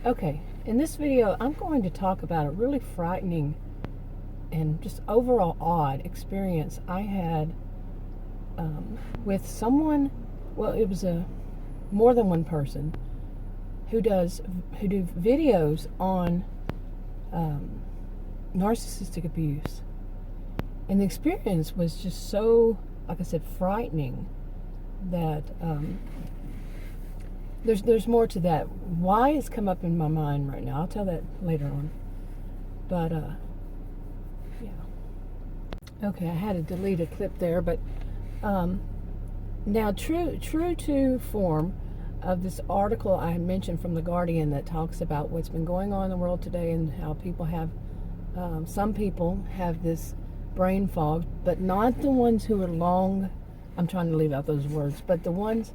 Okay, in this video, I'm going to talk about a really frightening and just overall odd experience I had with someone. Well, it was more than one person who do videos on narcissistic abuse, and the experience was just so, like I said, frightening that there's more to that. Why it's come up in my mind right now, I'll tell that later on. But yeah. Okay, I had to delete a clip there, but now true to form of this article I mentioned from The Guardian that talks about what's been going on in the world today and how people have some people have this brain fog, but not the ones who are long. I'm trying to leave out those words, but the ones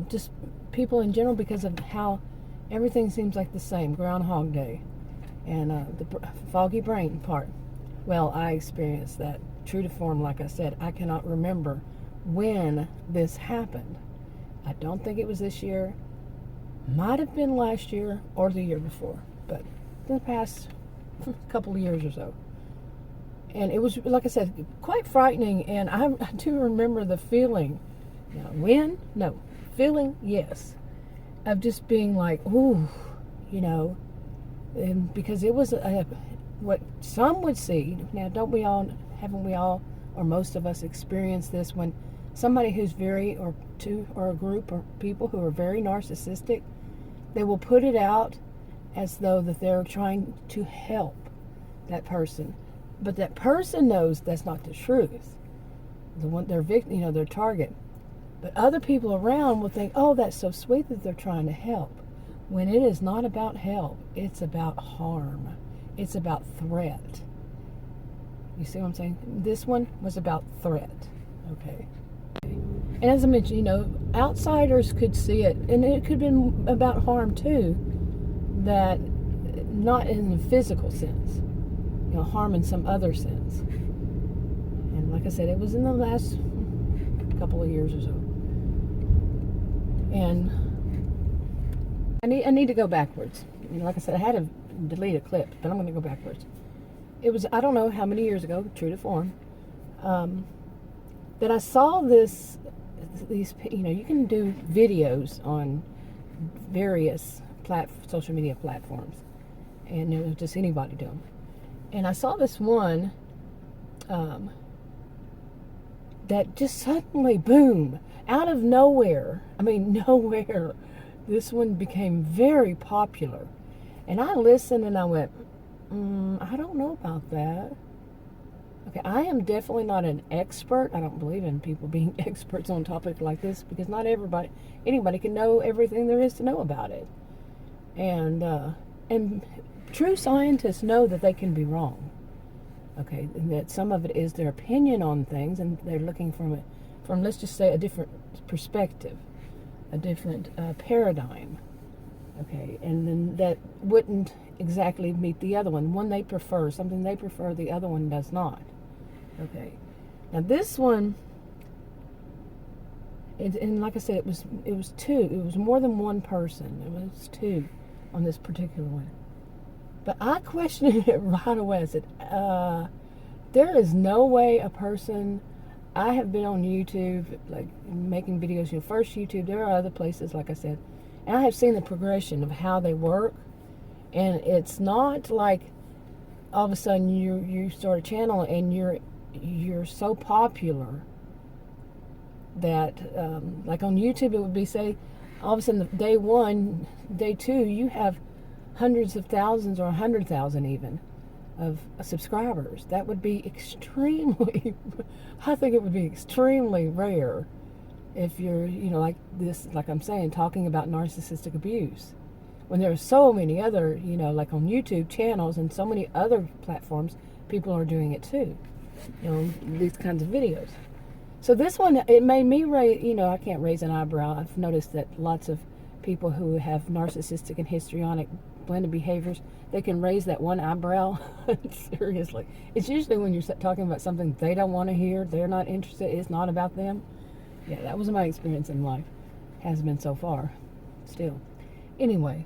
just people in general, because of how everything seems like the same, Groundhog Day, and the foggy brain part. Well, I experienced that true to form. Like I said, I cannot remember when this happened. I don't think it was this year. Might have been last year or the year before, but the past couple of years or so. And it was, like I said, quite frightening, and I do remember the feeling. Now, when? No. Feeling, yes. Of just being like, ooh, and because it was what some would see. Now, haven't we all, or most of us experienced this when somebody who's or a group of people who are very narcissistic, they will put it out as though that they're trying to help that person. But that person knows that's not the truth. The one, their victim, their target. But other people around will think, oh, that's so sweet that they're trying to help. When it is not about help, it's about harm. It's about threat. You see what I'm saying? This one was about threat. Okay. And as I mentioned, outsiders could see it, and it could have been about harm too, that not in the physical sense, harm in some other sense. And like I said, it was in the last couple of years or so. And I need to go backwards. Like I said, I had to delete a clip, but I'm going to go backwards. It was, I don't know how many years ago, true to form, that I saw these, you can do videos on various social media platforms, and it was just anybody do them. And I saw this one that just suddenly, boom, out of nowhere, nowhere, this one became very popular. And I listened and I went, I don't know about that. Okay, I am definitely not an expert. I don't believe in people being experts on topics like this, because not anybody can know everything there is to know about it. And true scientists know that they can be wrong. Okay, and that some of it is their opinion on things, and they're looking from let's just say a different perspective, a different paradigm. Okay, and then that wouldn't exactly meet the other one. One they prefer, something they prefer, the other one does not. Okay, now this one, and like I said, it was two. It was more than one person. It was two on this particular one. But I questioned it right away. I said, there is no way a person. I have been on YouTube, like making videos. First YouTube. There are other places, like I said, and I have seen the progression of how they work. And it's not like all of a sudden you start a channel and you're so popular that like on YouTube it would be, say, all of a sudden day one, day two, you have hundreds of thousands or 100,000 even of subscribers. That would be extremely, I think it would be extremely rare if you're, like this, like I'm saying, talking about narcissistic abuse. When there are so many other, like on YouTube channels and so many other platforms, people are doing it too. These kinds of videos. So this one, it made me raise, I can't raise an eyebrow. I've noticed that lots of people who have narcissistic and histrionic blended behaviors, they can raise that one eyebrow. Seriously. It's usually when you're talking about something they don't want to hear, they're not interested, it's not about them. Yeah, that was my experience in life. Has been so far. Still. Anyway,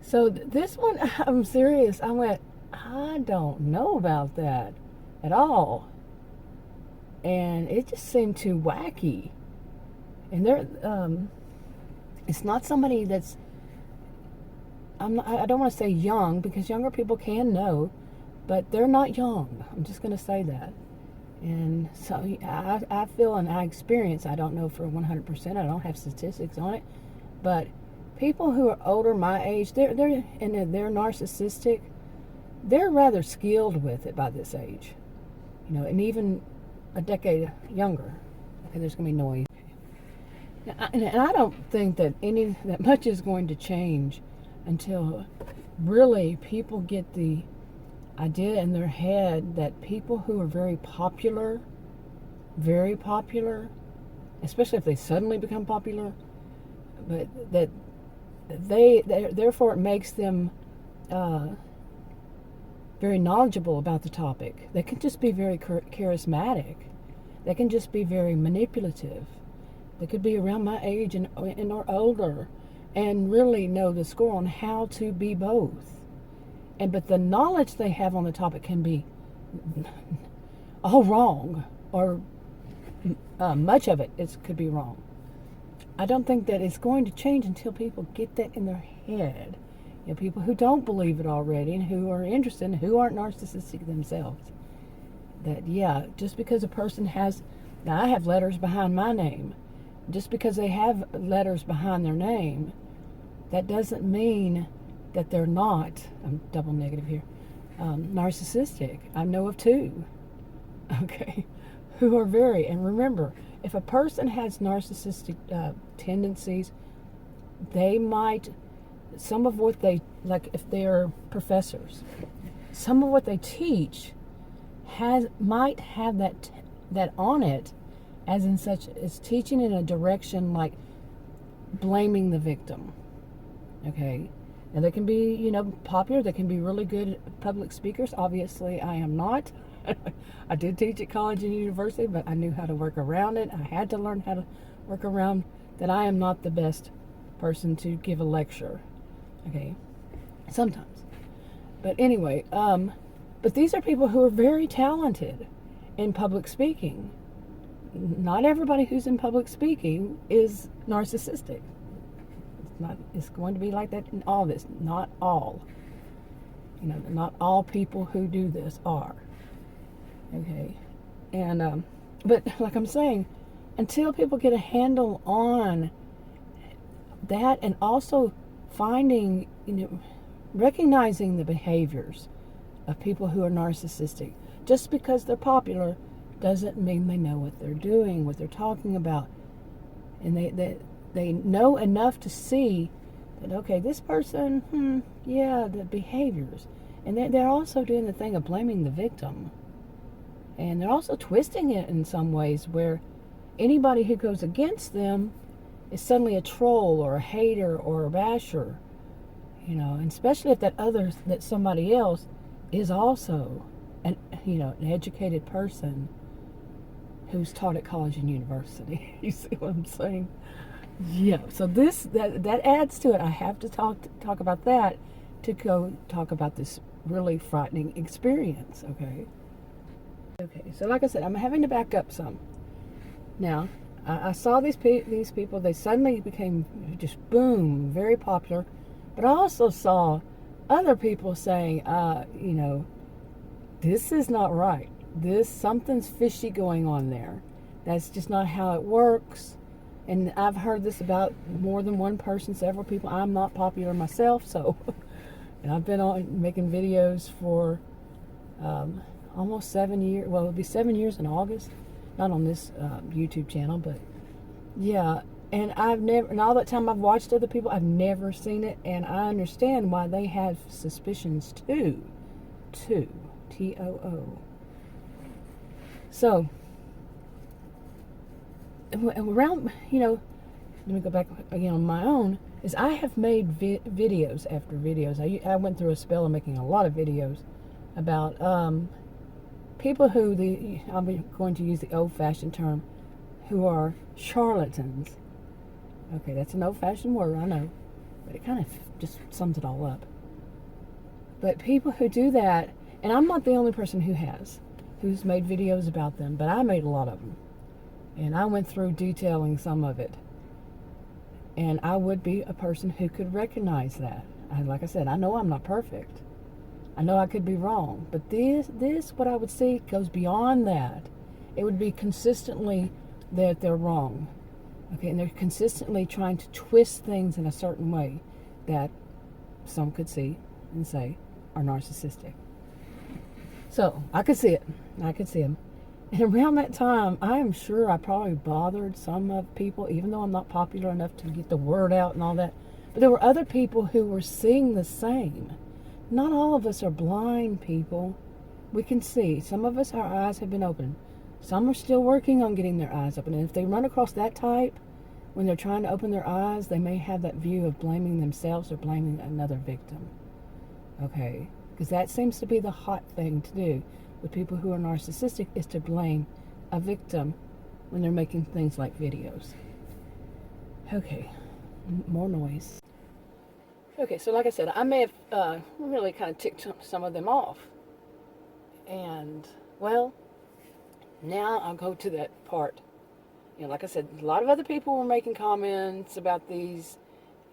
So this one, I'm serious. I went, I don't know about that at all. And it just seemed too wacky. And it's not somebody that's, I don't want to say young, because younger people can know, but they're not young. I'm just going to say that. And so I feel, and I experience, I don't know for 100%, I don't have statistics on it, but people who are older, my age, they're narcissistic, they're rather skilled with it by this age. And even a decade younger. Okay, there's going to be noise. And I don't think that much is going to change until really people get the idea in their head that people who are very popular, especially if they suddenly become popular, but that therefore it makes them very knowledgeable about the topic. They can just be very charismatic. They can just be very manipulative. They could be around my age and or older, and really know the score on how to be both. But the knowledge they have on the topic can be all wrong, or much of it could be wrong. I don't think that it's going to change until people get that in their head. People who don't believe it already and who are interested and who aren't narcissistic themselves. That, just because a person has, now I have letters behind my name. Just because they have letters behind their name, that doesn't mean that they're not, I'm double negative here, narcissistic. I know of two, okay, who are very, and remember, if a person has narcissistic tendencies, they might, some of what they, like if they're professors, some of what they teach might have that on it, as in such as teaching in a direction like blaming the victim. Okay, and they can be, popular. They can be really good public speakers. Obviously, I am not. I did teach at college and university, but I knew how to work around it. I had to learn how to work around that. I am not the best person to give a lecture. Okay, sometimes. But anyway, but these are people who are very talented in public speaking. Not everybody who's in public speaking is narcissistic. It's going to be like that in all this. Not all. Not all people who do this are. Okay. And, but like I'm saying, until people get a handle on that, and also finding, recognizing the behaviors of people who are narcissistic, just because they're popular doesn't mean they know what they're doing, what they're talking about. And they know enough to see that, okay, this person, the behaviors. And they're also doing the thing of blaming the victim. And they're also twisting it in some ways, where anybody who goes against them is suddenly a troll or a hater or a basher. And especially if that somebody else is also an educated person who's taught at college and university. You see what I'm saying? Yeah. So that adds to it. I have to talk about that to go talk about this really frightening experience. Okay. So like I said, I'm having to back up some. Now, I saw these people. They suddenly became just boom, very popular. But I also saw other people saying, this is not right. Something's fishy going on there. That's just not how it works. And I've heard this about more than one person, several people. I'm not popular myself, so, and I've been making videos for almost 7 years. Well, it'll be 7 years in August. Not on this YouTube channel, but yeah. And and all that time I've watched other people, I've never seen it, and I understand why they have suspicions too. T-O-O. So, around, let me go back again on my own, is I have made videos after videos. I went through a spell of making a lot of videos about people who, I'm going to use the old-fashioned term, who are charlatans. Okay, that's an old-fashioned word, I know. But it kind of just sums it all up. But people who do that, and I'm not the only person who's made videos about them, but I made a lot of them. And I went through detailing some of it. And I would be a person who could recognize that. Like I said, I know I'm not perfect. I know I could be wrong. But this, what I would see, goes beyond that. It would be consistently that they're wrong. Okay, and they're consistently trying to twist things in a certain way that some could see and say are narcissistic. So, I could see it. I could see them. And around that time, I am sure I probably bothered some of people, even though I'm not popular enough to get the word out and all that. But there were other people who were seeing the same. Not all of us are blind people. We can see. Some of us, our eyes have been opened. Some are still working on getting their eyes open. And if they run across that type, when they're trying to open their eyes, they may have that view of blaming themselves or blaming another victim. Okay? Because that seems to be the hot thing to do with people who are narcissistic, is to blame a victim when they're making things like videos. Okay, more noise. Okay, so like I said, I may have really kind of ticked some of them off. And, well, now I'll go to that part. You know, like I said, a lot of other people were making comments about these,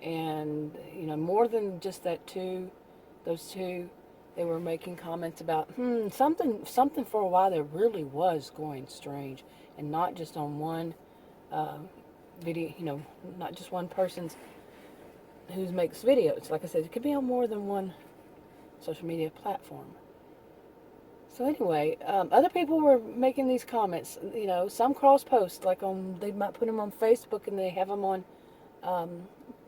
and, you know, more than just those two, they were making comments about, something for a while that really was going strange, and not just on one video, you know, not just one person's who makes videos. Like I said, it could be on more than one social media platform. So anyway, other people were making these comments, you know, some cross-post, like they might put them on Facebook and they have them on,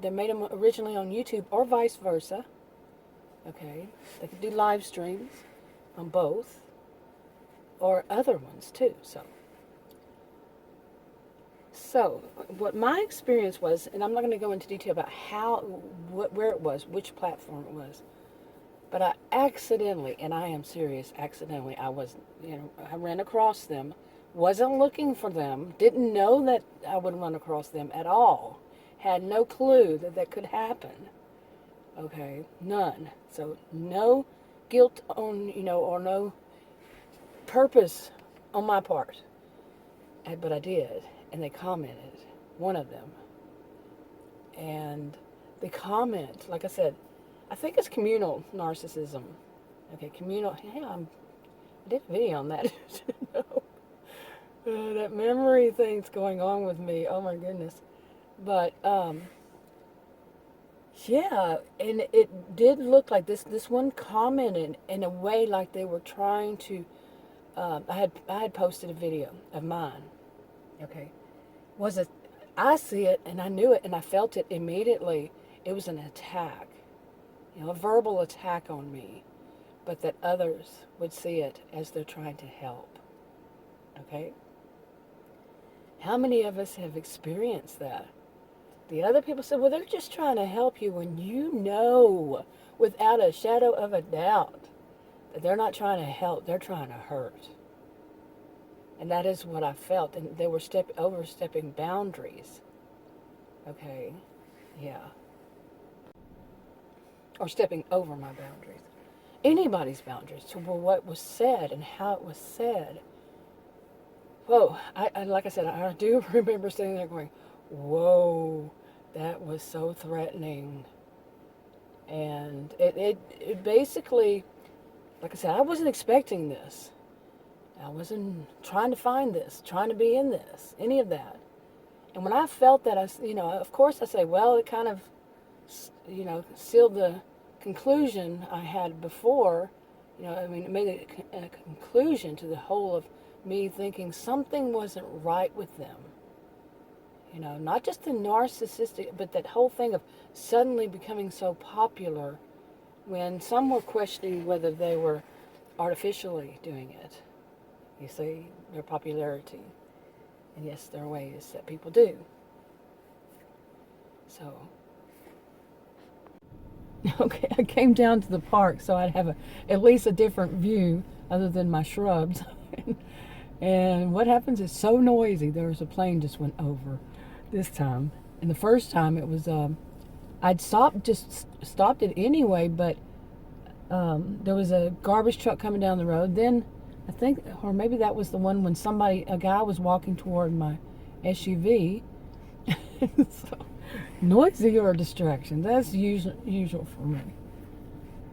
they made them originally on YouTube or vice versa. Okay, they could do live streams on both, or other ones too. So what my experience was, and I'm not going to go into detail about where it was, which platform it was, but I accidentally, and I am serious, accidentally, I ran across them, wasn't looking for them, didn't know that I would run across them at all, had no clue that could happen. Okay, none. So no guilt on, or no purpose on my part. But I did, and they commented, one of them. And the comment, like I said, I think it's communal narcissism. Okay, communal, yeah, I did a video on that. That memory thing's going on with me, oh my goodness. But, yeah, and it did look like this one commented in a way like they were trying to, I had posted a video of mine, okay, I see it, and I knew it, and I felt it immediately. It was an attack, a verbal attack on me, but that others would see it as they're trying to help, okay? How many of us have experienced that? The other people said, well, they're just trying to help you, when you know without a shadow of a doubt that they're not trying to help, they're trying to hurt. And that is what I felt. And they were overstepping boundaries. Okay, yeah. Or stepping over my boundaries. Anybody's boundaries to what was said and how it was said. Whoa, like I said, I do remember sitting there going, whoa, that was so threatening. And it basically, like I said, I wasn't expecting this. I wasn't trying to find this, trying to be in this, any of that. And when I felt that, of course I say, well, it kind of, sealed the conclusion I had before. It made a conclusion to the whole of me thinking something wasn't right with them. Not just the narcissistic, but that whole thing of suddenly becoming so popular, when some were questioning whether they were artificially doing it. You see, their popularity. And yes, there are ways that people do. So, okay, I came down to the park so I'd have at least a different view other than my shrubs. And what happens is so noisy. There was a plane just went over this time. And the first time it was I'd stopped it anyway, but there was a garbage truck coming down the road. Then I think, or maybe that was the one when a guy was walking toward my SUV. So, noisy or distraction, that's usual for me.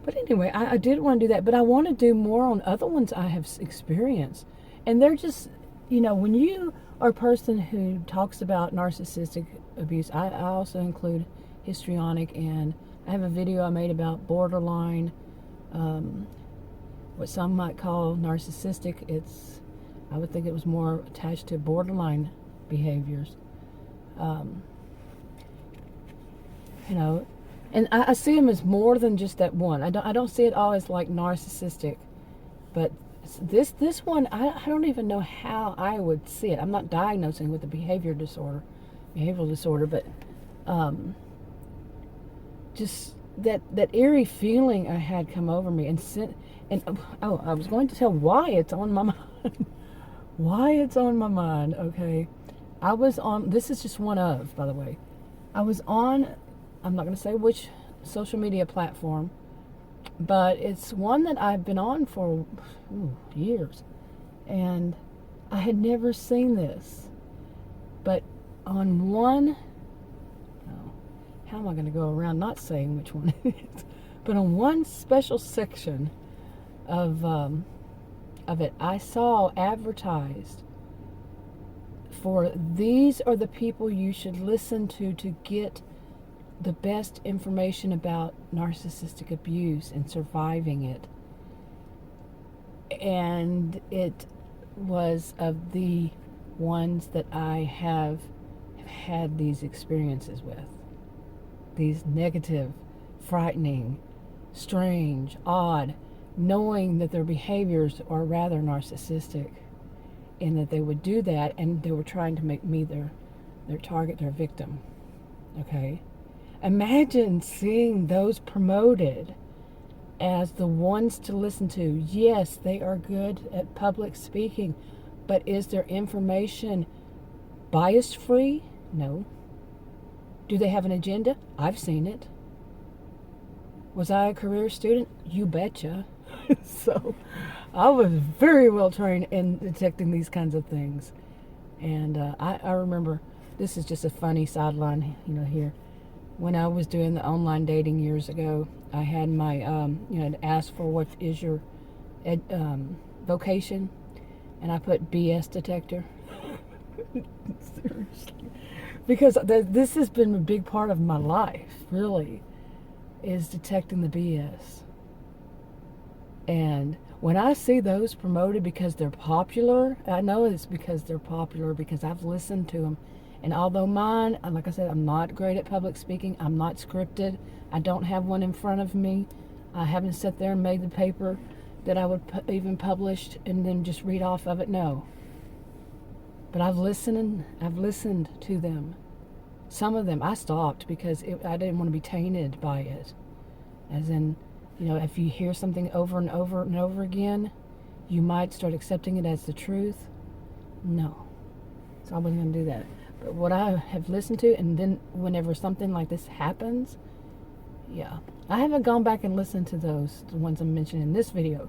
But anyway, I did want to do that, but I want to do more on other ones I have experienced. And they're just, when you are a person who talks about narcissistic abuse, I also include histrionic, and I have a video I made about borderline, what some might call narcissistic. I would think it was more attached to borderline behaviors. And I see them as more than just that one. I don't see it all as like narcissistic, but this one, I don't even know how I would see it. I'm not diagnosing with a behavioral disorder, but just that eerie feeling I had come over me, and I was going to tell why it's on my mind. Why it's on my mind, okay? This is just one of, by the way. I was on, I'm not going to say which social media platform, but it's one that I've been on for years. And I had never seen this. But on one, how am I going to go around not saying which one it is? But on one special section of it, I saw advertised for these are the people you should listen to get the best information about narcissistic abuse and surviving it. And it was of the ones that I have had these experiences with. These negative, frightening, strange, odd, knowing that their behaviors are rather narcissistic, and that they would do that, and they were trying to make me their target, their victim. Okay? Imagine seeing those promoted as the ones to listen to. Yes, they are good at public speaking, but is their information bias-free? No. Do they have an agenda? I've seen it. Was I a career student? You betcha. So I was very well trained in detecting these kinds of things. And I remember, this is just a funny sideline, here. When I was doing the online dating years ago, I had my, asked for what is your vocation, and I put BS detector. Seriously. Because this has been a big part of my life, really, is detecting the BS. And when I see those promoted because they're popular, I know it's because they're popular because I've listened to them. And although mine, like I said, I'm not great at public speaking. I'm not scripted. I don't have one in front of me. I haven't sat there and made the paper that I would even publish and then just read off of it. No. But I've listened to them. Some of them I stopped because I didn't want to be tainted by it. As in, if you hear something over and over and over again, you might start accepting it as the truth. No. So I wasn't going to do that. But what I have listened to, and then whenever something like this happens, yeah. I haven't gone back and listened to the ones I mentioned in this video,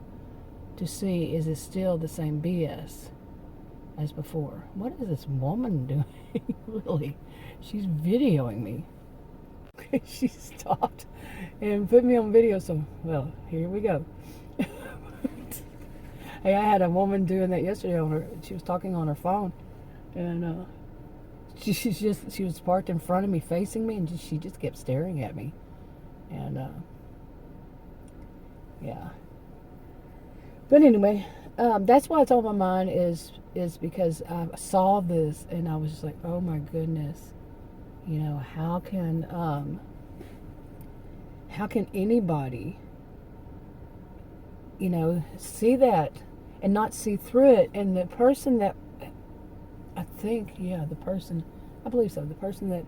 to see is it still the same BS as before. What is this woman doing? Really? She's videoing me. She stopped and put me on video, so, well, here we go. Hey, I had a woman doing that yesterday she was talking on her phone, and she was parked in front of me facing me, and she just kept staring at me. And yeah. But anyway, that's why it's on my mind is because I saw this and I was just like, oh my goodness, how can anybody, see that and not see through it? And the person that I believe so, the person that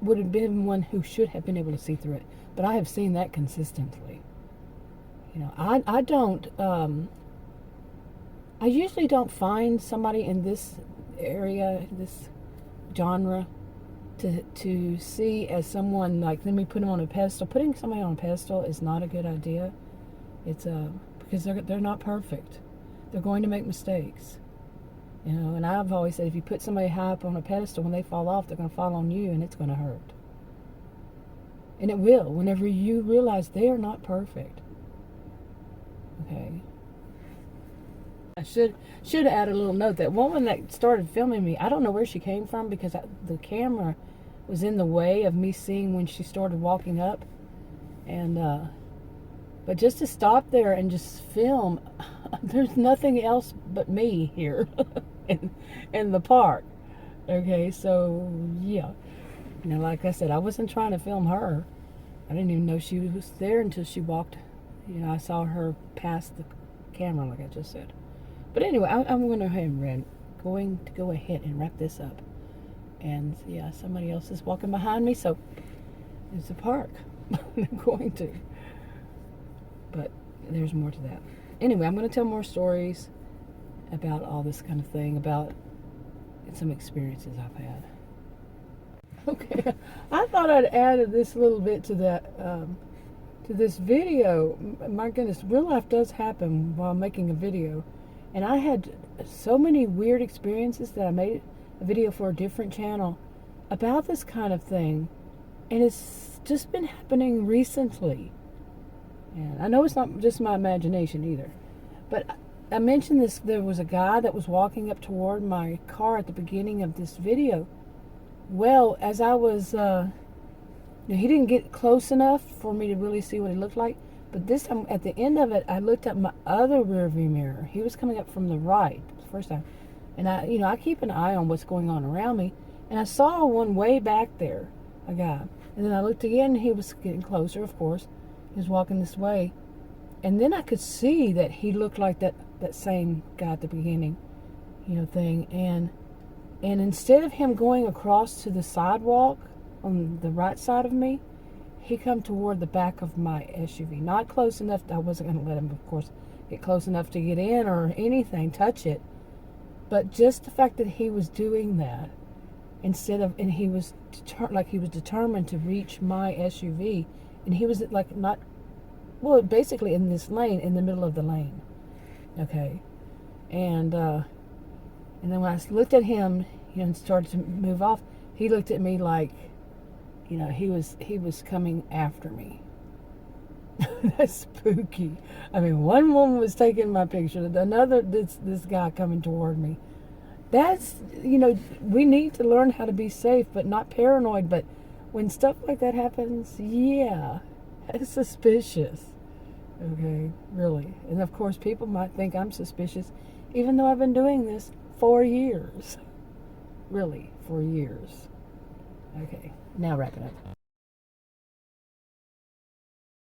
would have been one who should have been able to see through it. But I have seen that consistently. I don't, I usually don't find somebody in this area, this genre, to see as someone, like, let me put them on a pedestal. Putting somebody on a pedestal is not a good idea. It's because they're not perfect. They're going to make mistakes. You know, and I've always said, if you put somebody high up on a pedestal, when they fall off, they're going to fall on you, and it's going to hurt. And it will, whenever you realize they are not perfect. Okay. I should add a little note that woman that started filming me, I don't know where she came from, because the camera was in the way of me seeing when she started walking up. And but just to stop there and just film, there's nothing else but me here in the park. Okay, so yeah. You know, like I said, I wasn't trying to film her. I didn't even know she was there until she walked. You know, I saw her pass the camera, like I just said. But anyway, I'm going to go ahead and wrap this up. And yeah, somebody else is walking behind me, so it's a park. I'm going to. But there's more to that. Anyway, I'm going to tell more stories about all this kind of thing, about some experiences I've had. Okay, I thought I'd add this little bit to that, to this video. My goodness, real life does happen while making a video. And I had so many weird experiences that I made a video for a different channel about this kind of thing. And it's just been happening recently. And I know it's not just my imagination either. But I mentioned this, there was a guy that was walking up toward my car at the beginning of this video. Well, as I was, he didn't get close enough for me to really see what he looked like. But this time, at the end of it, I looked at my other rearview mirror. He was coming up from the right the first time. And I keep an eye on what's going on around me. And I saw one way back there, a guy. And then I looked again, and he was getting closer, of course. He was walking this way. And then I could see that he looked like that same guy at the beginning, thing. And instead of him going across to the sidewalk on the right side of me, he come toward the back of my SUV. Not close enough. I wasn't going to let him, of course, get close enough to get in or anything, touch it. But just the fact that he was doing that, and he was determined to reach my SUV, and he was basically in this lane, in the middle of the lane. Okay, and then when I looked at him, and started to move off, he looked at me like, he was coming after me. That's spooky. I mean, one woman was taking my picture, another, this guy coming toward me. That's, we need to learn how to be safe, but not paranoid. But when stuff like that happens, yeah, that's suspicious. Okay, really. And of course, people might think I'm suspicious, even though I've been doing this for years. Really, for years. Okay, now wrap it up.